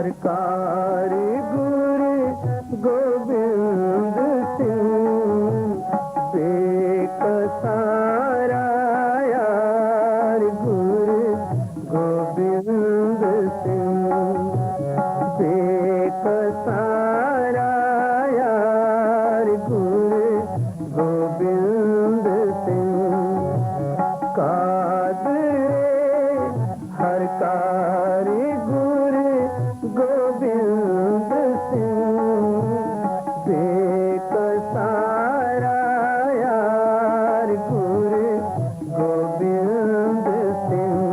हरकार गुरु गोविंद सिंह बेकसारा यार गुरु गोविंद सिंह बेकसारा यार गुरु गोविंद सिंह कादरे हरकार गुरु गोविंद सिंह बेकसारा यार गुरु गोविंद सिंह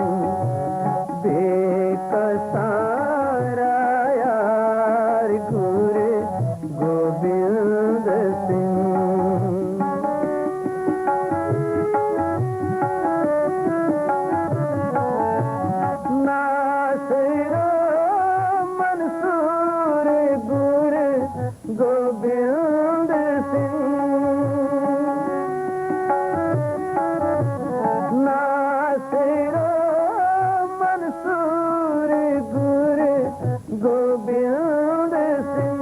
बेकसारा यार गुरु गोविंद सिंह नासिरो मंसूर गुरु गोविंद सिंह नासिरो मंसूर गुरु गोविंद सिंह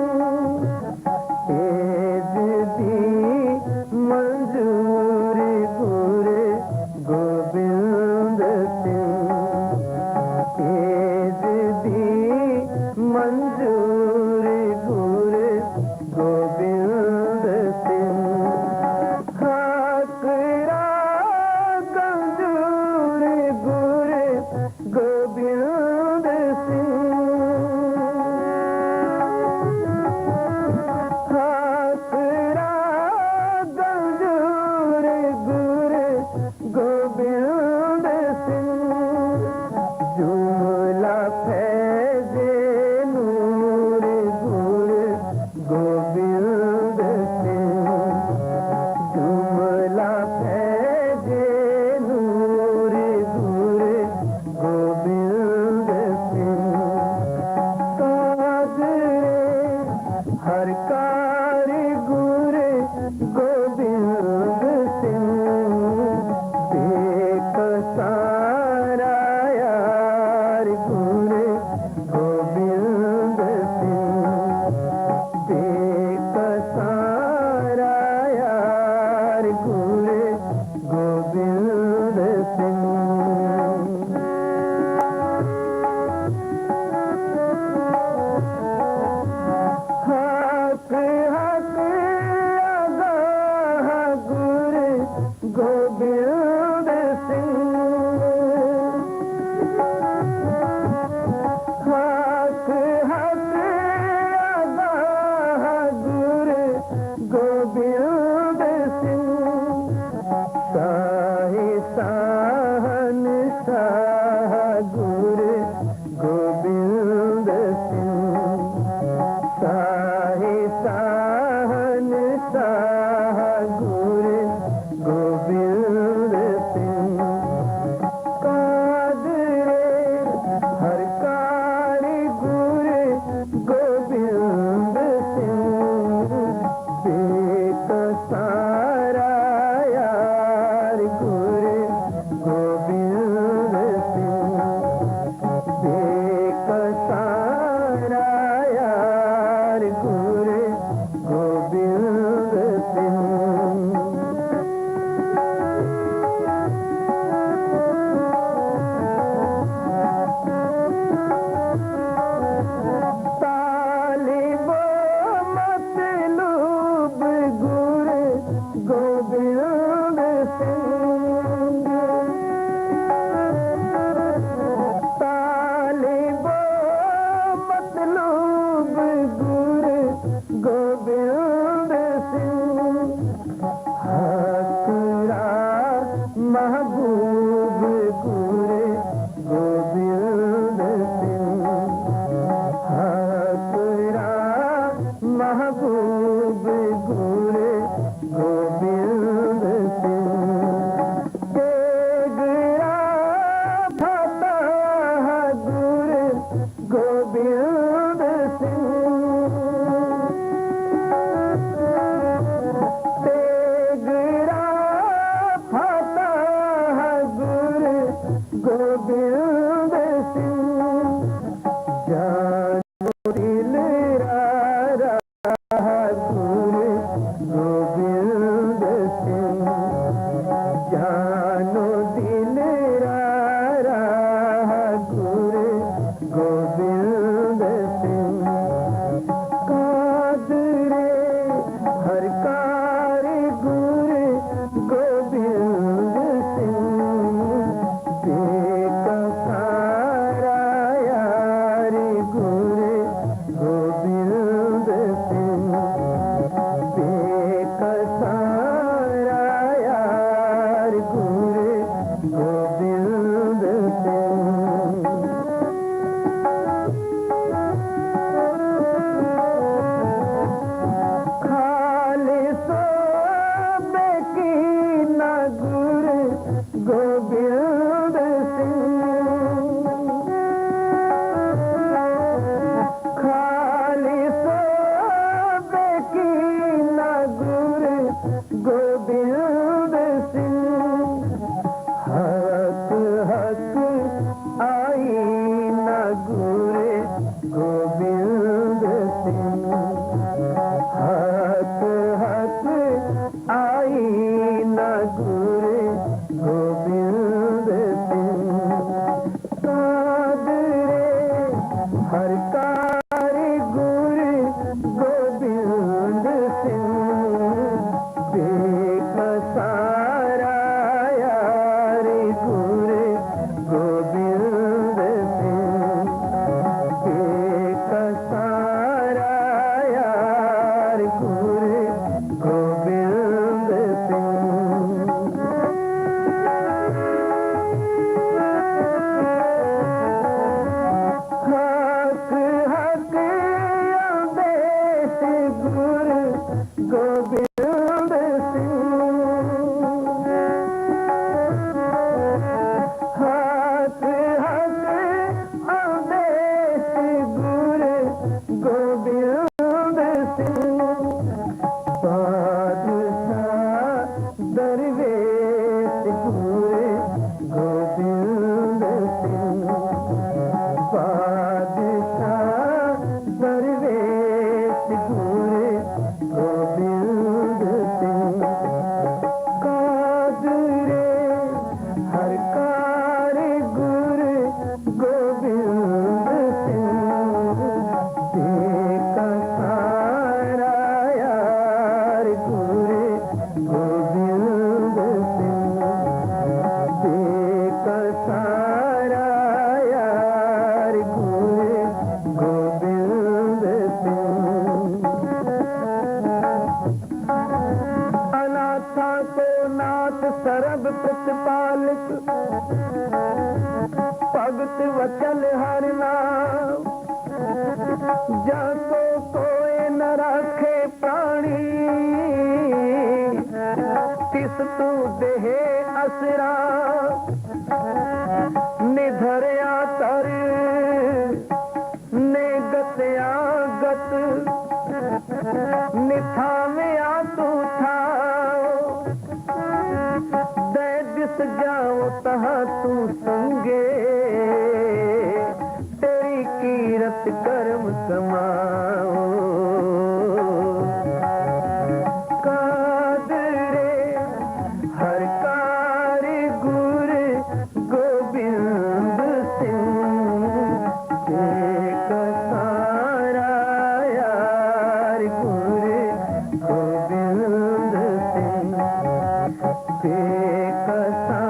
एज दी मंजूर गुरु गोविंद सिंह एज दी मंजूर गुरु गोविंद सिंह हाकरा गंजूर गुरु गोविंद सिंह हाकरा गंजूर गुरु गोविंद सिंह जुमला फैज़े नूर गुरु गोविंद सिंह जुमला फैज़े नूर गुरु गोविंद सिंह कादरे हरकार गुरु गोविंद सिंह बेकसारा यार गुरु गोविंद सिंह बेकसारा यार गुरु गोविंद सिंह हक हक आगाह गुरु गोविंद सिंह हक हक आगाह गुरु गोविंद सिंह साहि साहन शाह गुरु गोविंद सिंह साहि साहन शाह गुरु गोविंद सिंह कादरे हरकार गुरु गोविंद सिंह बेकसारा यार गुरु गोविंद सिंह हर कारीगर गोविंद सिंह बेकसारा यार गुरु गोविंद सिंह बेकसारा यार गुरु गोविंद सिंह हक हक आदेश गुरु गोविंद सिंह हक हक आदेश गुरु गोविंद सिंह बादशाह दरवेश गुरु गोविंद सिंह बादशाह दरवेश गुरु गोविंद सिंह कादरे हर कारीगर गोविंद सिंह बेकसारा यार गुरु गोविंद सिंह बेकसारा यार गुरु गोविंद सिंह अनाथा को नाथ सरब प्रतिपालक भगत वचल हर नाम जाको कोई न राखे प्राणी तिस तू देहे असरा निधरया तर ने गतया गत निथाव्या तू था दे दिस जाओ तहा तू संगे तेरी कीरत कर्म कमाओ कादरे हर कारीगर गोविंद सिंह बेकसारा यार गुरु गोविंद सिंह बेकसारा